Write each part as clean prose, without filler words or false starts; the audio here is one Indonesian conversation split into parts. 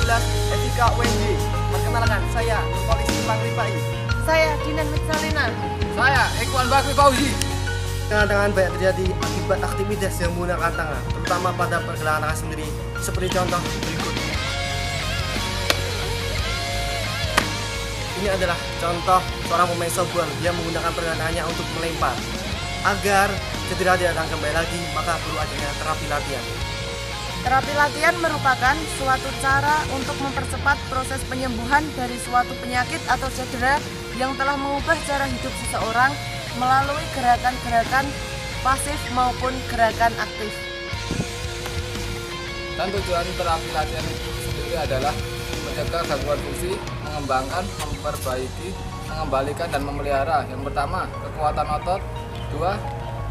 11 Etika UNJ. Perkenalkan, saya Polisi Pangrifai. Saya Dinan Mitsalina. Saya Ikhwan Bakri Fauzi. Tangan-tangan banyak terjadi akibat aktivitas yang menggunakan tangan, terutama pada pergelangan tangan sendiri, seperti contoh berikut. Ini adalah contoh seorang pemain softball yang menggunakan pergelangan tangannya untuk melempar. Agar cedera tidak datang kembali lagi, maka perlu adanya terapi latihan. Terapi latihan merupakan suatu cara untuk mempercepat proses penyembuhan dari suatu penyakit atau cedera yang telah mengubah cara hidup seseorang melalui gerakan-gerakan pasif maupun gerakan aktif. Dan tujuan terapi latihan itu sendiri adalah mencegah gangguan fungsi, mengembangkan, memperbaiki, mengembalikan, dan memelihara. Yang pertama, kekuatan otot. 2.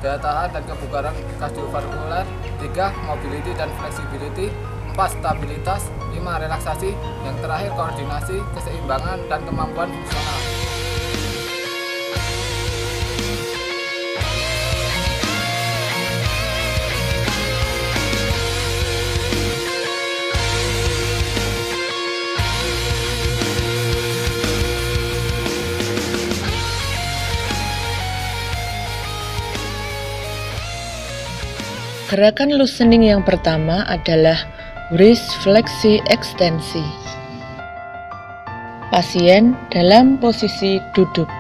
Daya tahan dan kebugaran kardiovaskular. 3. Mobility dan flexibility. 4. Stabilitas. 5. Relaksasi. Yang terakhir, koordinasi, keseimbangan, dan kemampuan fungsional. Gerakan loosening yang pertama adalah wrist fleksi ekstensi. Pasien dalam posisi duduk.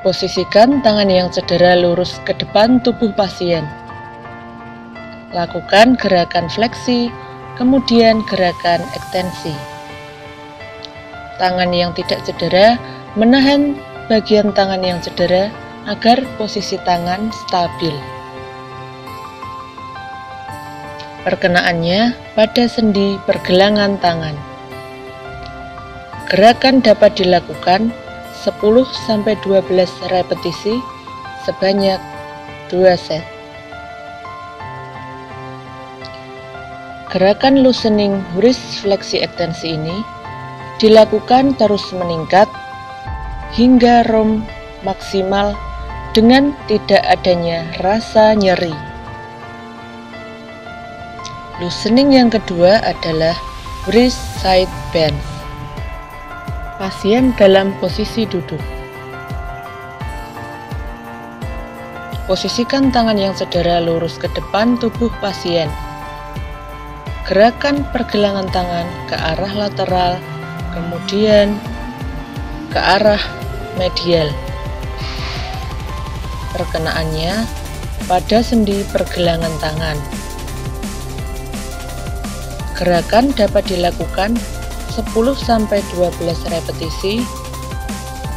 Posisikan tangan yang cedera lurus ke depan tubuh pasien. Lakukan gerakan fleksi, kemudian gerakan ekstensi. Tangan yang tidak cedera menahan bagian tangan yang cedera agar posisi tangan stabil. Perkenaannya pada sendi pergelangan tangan. Gerakan dapat dilakukan 10-12 repetisi sebanyak 2 set. Gerakan loosening wrist fleksi ekstensi ini dilakukan terus meningkat hingga ROM maksimal dengan tidak adanya rasa nyeri. Loosening yang kedua adalah wrist side bend. Pasien dalam posisi duduk. Posisikan tangan yang cedera lurus ke depan tubuh pasien. Gerakan pergelangan tangan ke arah lateral, kemudian ke arah medial. Perkenaannya pada sendi pergelangan tangan. Gerakan dapat dilakukan 10-12 repetisi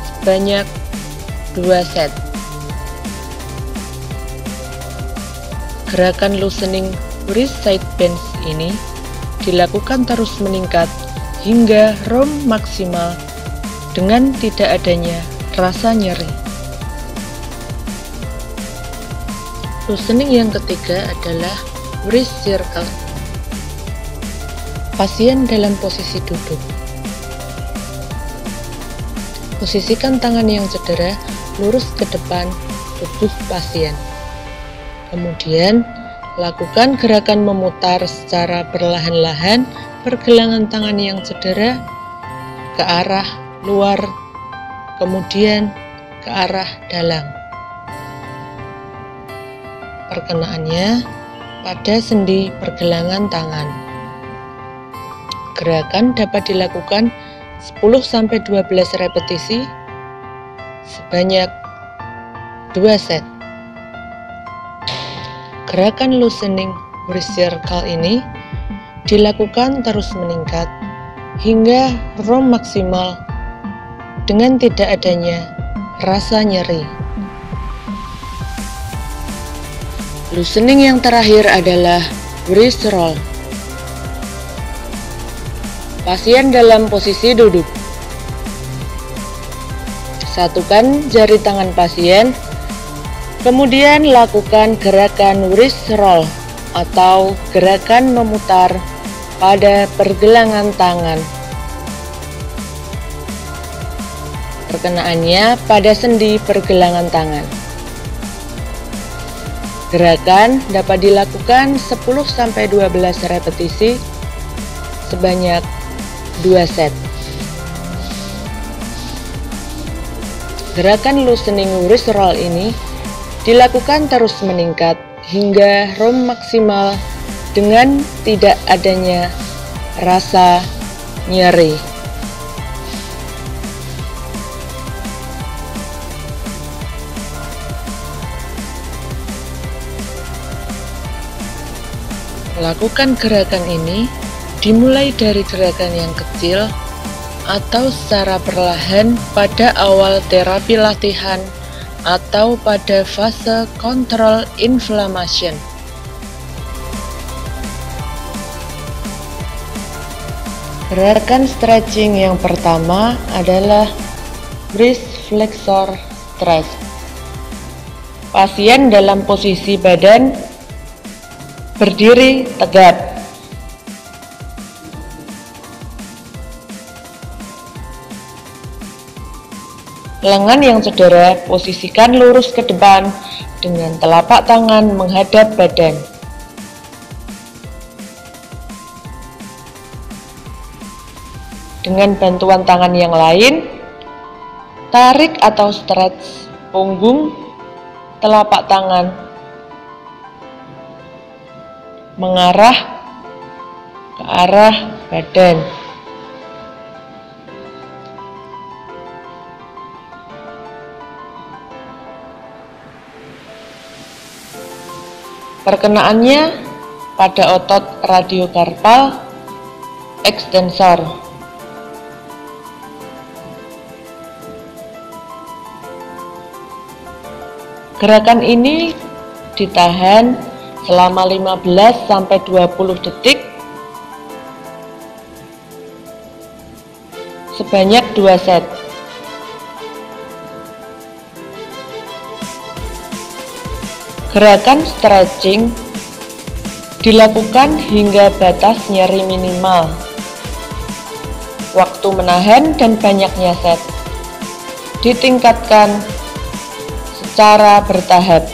sebanyak 2 set. Gerakan loosening wrist side bend ini dilakukan terus meningkat hingga ROM maksimal dengan tidak adanya rasa nyeri. Loosening yang ketiga adalah wrist circle. Pasien dalam posisi duduk. Posisikan tangan yang cedera lurus ke depan tubuh pasien. Kemudian, lakukan gerakan memutar secara perlahan-lahan pergelangan tangan yang cedera ke arah luar, kemudian ke arah dalam. Perkenaannya pada sendi pergelangan tangan. Gerakan dapat dilakukan 10-12 repetisi sebanyak 2 set. Gerakan loosening wrist circle ini dilakukan terus meningkat hingga ROM maksimal dengan tidak adanya rasa nyeri. Loosening yang terakhir adalah wrist roll. Pasien dalam posisi duduk. Satukan jari tangan pasien, kemudian lakukan gerakan wrist roll atau gerakan memutar pada pergelangan tangan. Perkenaannya pada sendi pergelangan tangan. Gerakan dapat dilakukan 10-12 repetisi sebanyak 2 set. Gerakan loosening wrist roll ini dilakukan terus meningkat hingga ROM maksimal dengan tidak adanya rasa nyeri. Lakukan gerakan ini dimulai dari gerakan yang kecil atau secara perlahan pada awal terapi latihan atau pada fase control inflammation. Gerakan stretching yang pertama adalah wrist flexor stretch. Pasien dalam posisi badan berdiri tegap. Lengan yang cedera posisikan lurus ke depan dengan telapak tangan menghadap badan. Dengan bantuan tangan yang lain, tarik atau stretch punggung, telapak tangan mengarah ke arah badan. Perkenaannya pada otot radiokarpal ekstensor. Gerakan ini ditahan selama 15-20 detik sebanyak 2 set. Gerakan stretching dilakukan hingga batas nyeri minimal. Waktu menahan dan banyaknya set ditingkatkan secara bertahap.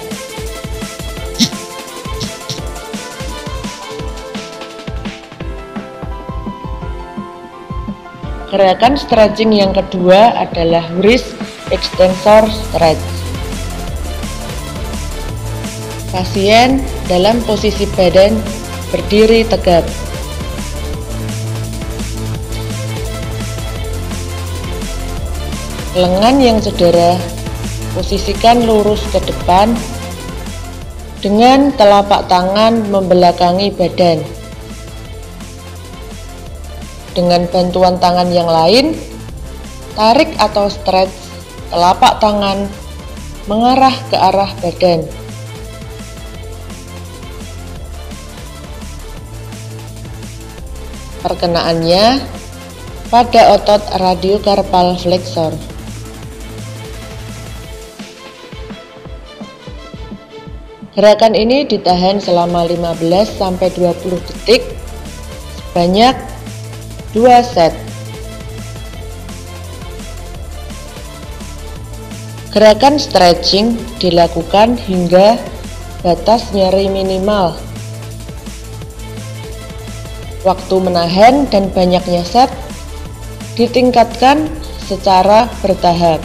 Gerakan stretching yang kedua adalah wrist extensor stretch. Pasien dalam posisi badan berdiri tegap. Lengan yang cedera posisikan lurus ke depan dengan telapak tangan membelakangi badan. Dengan bantuan tangan yang lain, tarik atau stretch telapak tangan mengarah ke arah badan. Perkenaannya pada otot radiokarpal flexor. Gerakan ini ditahan selama 15-20 detik sebanyak 2 set. Gerakan stretching dilakukan hingga batas nyeri minimal. Waktu menahan dan banyaknya set ditingkatkan secara bertahap.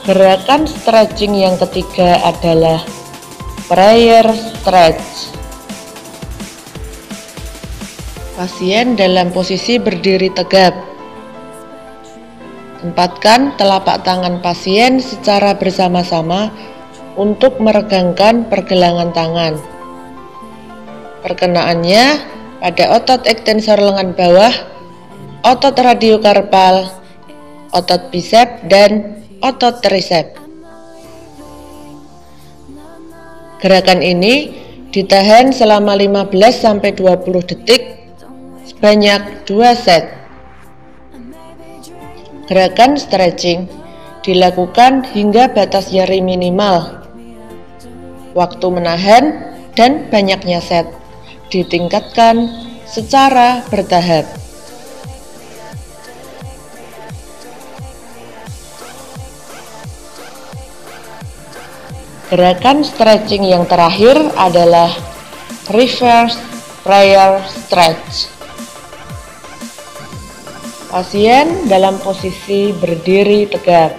Gerakan stretching yang ketiga adalah prayer stretch. Pasien dalam posisi berdiri tegap. Tempatkan telapak tangan pasien secara bersama-sama untuk meregangkan pergelangan tangan. Perkenaannya pada otot ekstensor lengan bawah, otot radiokarpal, otot bisep, dan otot tricep. Gerakan ini ditahan selama 15-20 detik sebanyak 2 set. Gerakan stretching dilakukan hingga batas nyeri minimal. Waktu menahan dan banyaknya set ditingkatkan secara bertahap. Gerakan stretching yang terakhir adalah reverse prayer stretch. Pasien dalam posisi berdiri tegak.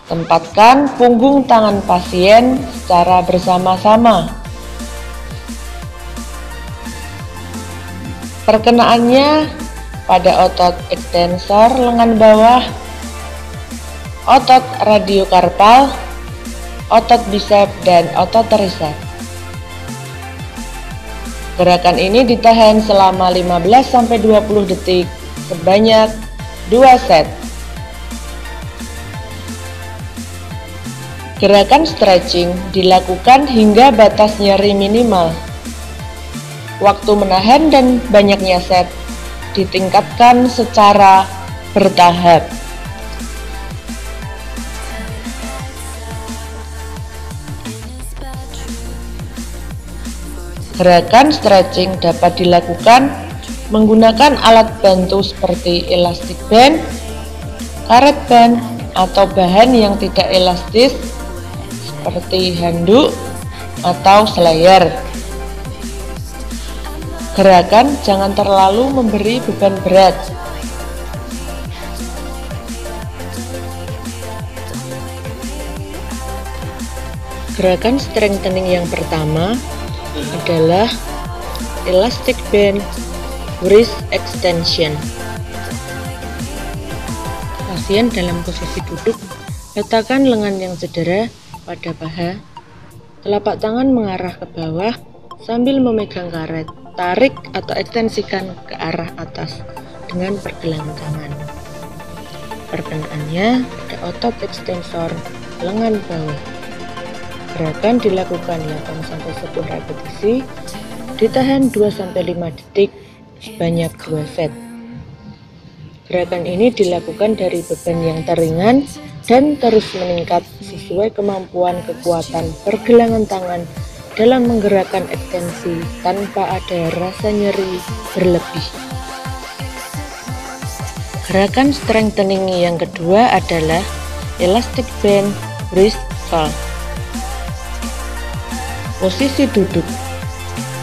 Tempatkan punggung tangan pasien secara bersama-sama. Perkenaannya pada otot ekstensor lengan bawah, otot radiokarpal, otot bisep, dan otot tricep. Gerakan ini ditahan selama 15-20 detik sebanyak 2 set. Gerakan stretching dilakukan hingga batas nyeri minimal. Waktu menahan dan banyaknya set ditingkatkan secara bertahap. Gerakan stretching dapat dilakukan menggunakan alat bantu seperti elastic band, karet band, atau bahan yang tidak elastis seperti handuk atau slayer. Gerakan jangan terlalu memberi beban berat. Gerakan strengthening yang pertama adalah elastic band wrist extension. Pasien dalam posisi duduk, letakkan lengan yang cedera pada paha, telapak tangan mengarah ke bawah sambil memegang karet. Tarik atau ekstensikan ke arah atas dengan pergelangan tangan. Perkenaannya pada otot ekstensor lengan bawah. Gerakan dilakukan 8-10 repetisi, ditahan 2-5 detik sebanyak 2 set. Gerakan ini dilakukan dari beban yang teringan dan terus meningkat sesuai kemampuan kekuatan pergelangan tangan dalam menggerakkan ekstensi tanpa ada rasa nyeri berlebih. Gerakan strengthening yang kedua adalah elastic band wrist curl. Posisi duduk.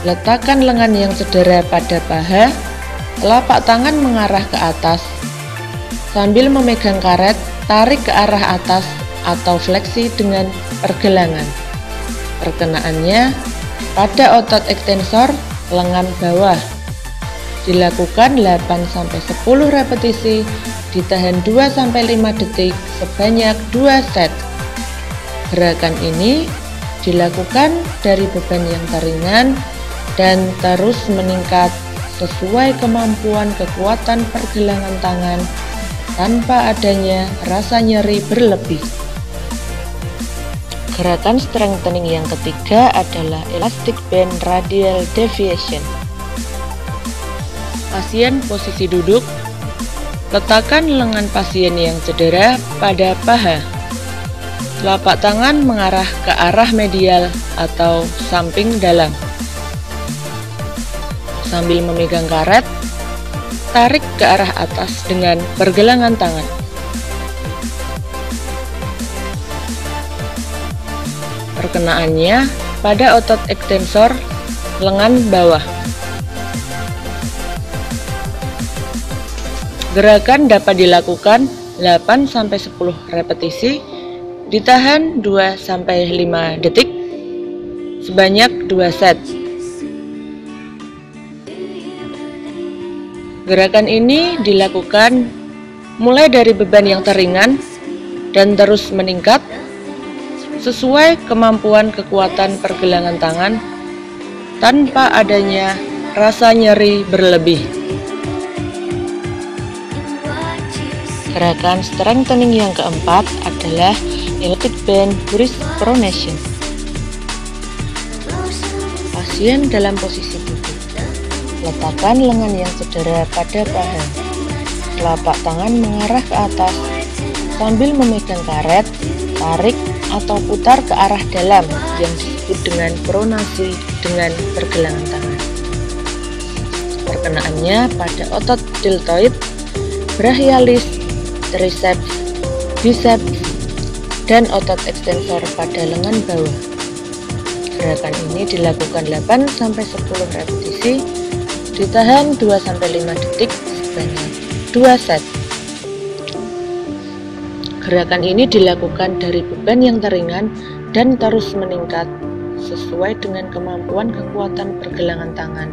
Letakkan lengan yang cedera pada paha, telapak tangan mengarah ke atas. Sambil memegang karet, tarik ke arah atas atau fleksi dengan pergelangan. Perkenaannya pada otot ekstensor lengan bawah. Dilakukan 8-10 repetisi, ditahan 2-5 detik sebanyak 2 set. Gerakan ini dilakukan dari beban yang teringan dan terus meningkat sesuai kemampuan kekuatan pergelangan tangan tanpa adanya rasa nyeri berlebih. Gerakan strengthening yang ketiga adalah elastic band radial deviation. Pasien posisi duduk, letakkan lengan pasien yang cedera pada paha. Telapak tangan mengarah ke arah medial atau samping dalam. Sambil memegang karet, tarik ke arah atas dengan pergelangan tangan. Perkenaannya pada otot ekstensor lengan bawah. Gerakan dapat dilakukan 8-10 repetisi, ditahan 2-5 detik sebanyak 2 set. Gerakan ini dilakukan mulai dari beban yang teringan dan terus meningkat sesuai kemampuan kekuatan pergelangan tangan tanpa adanya rasa nyeri berlebih. Gerakan strengthening yang keempat adalah elastic band wrist pronation. Pasien dalam posisi duduk. Letakkan lengan yang cedera pada paha. Telapak tangan mengarah ke atas sambil memegang karet, tarik atau putar ke arah dalam yang disebut dengan pronasi dengan pergelangan tangan. Perkenaannya pada otot deltoid, brachialis, triceps, biceps, dan otot ekstensor pada lengan bawah. Gerakan ini dilakukan 8-10 repetisi, ditahan 2-5 detik sebanyak 2 set. Gerakan ini dilakukan dari beban yang teringan dan terus meningkat sesuai dengan kemampuan kekuatan pergelangan tangan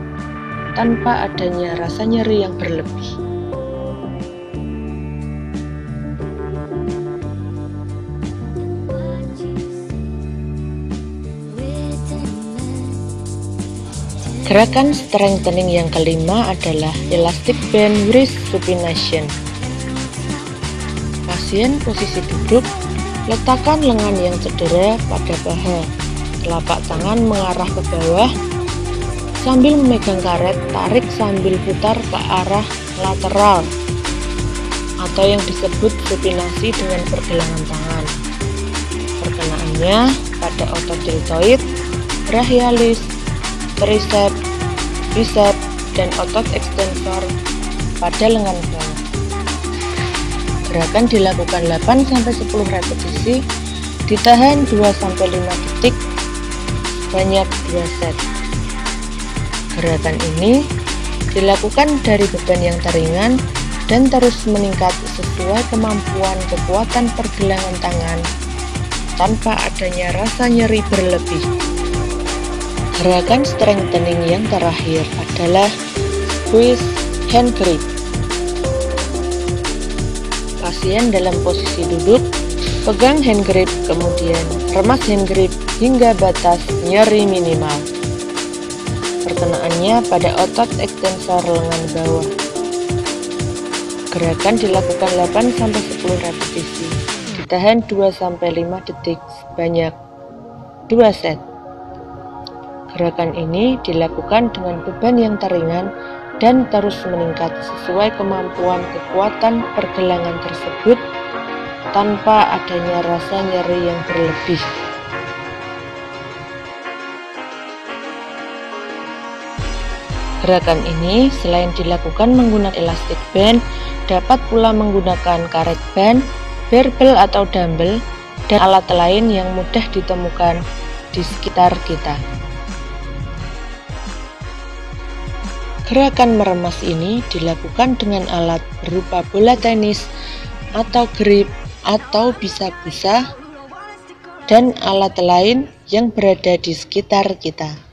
tanpa adanya rasa nyeri yang berlebih. Gerakan strengthening yang kelima adalah elastic band wrist supination. Pasien posisi duduk, letakkan lengan yang cedera pada paha, telapak tangan mengarah ke bawah, sambil memegang karet, tarik sambil putar ke arah lateral, atau yang disebut supinasi dengan pergelangan tangan. Perkenaannya pada otot deltoid, brachialis, triceps, biceps, dan otot ekstensor pada lengan bawah. Gerakan dilakukan 8-10 repetisi, ditahan 2-5 detik, sebanyak 2 set. Gerakan ini dilakukan dari beban yang teringan dan terus meningkat sesuai kemampuan kekuatan pergelangan tangan tanpa adanya rasa nyeri berlebih. Gerakan strengthening yang terakhir adalah squeeze hand grip. Pasien dalam posisi duduk, pegang hand grip, kemudian remas hand grip hingga batas nyeri minimal. Perkenaannya pada otot ekstensor lengan bawah. Gerakan dilakukan 8-10 repetisi, ditahan 2-5 detik sebanyak 2 set. Gerakan ini dilakukan dengan beban yang teringan dan terus meningkat sesuai kemampuan kekuatan pergelangan tersebut tanpa adanya rasa nyeri yang berlebih. Gerakan ini selain dilakukan menggunakan elastic band, dapat pula menggunakan karet band, barbel atau dumbbell, dan alat lain yang mudah ditemukan di sekitar kita. Gerakan meremas ini dilakukan dengan alat berupa bola tenis atau grip atau bisa busa dan alat lain yang berada di sekitar kita.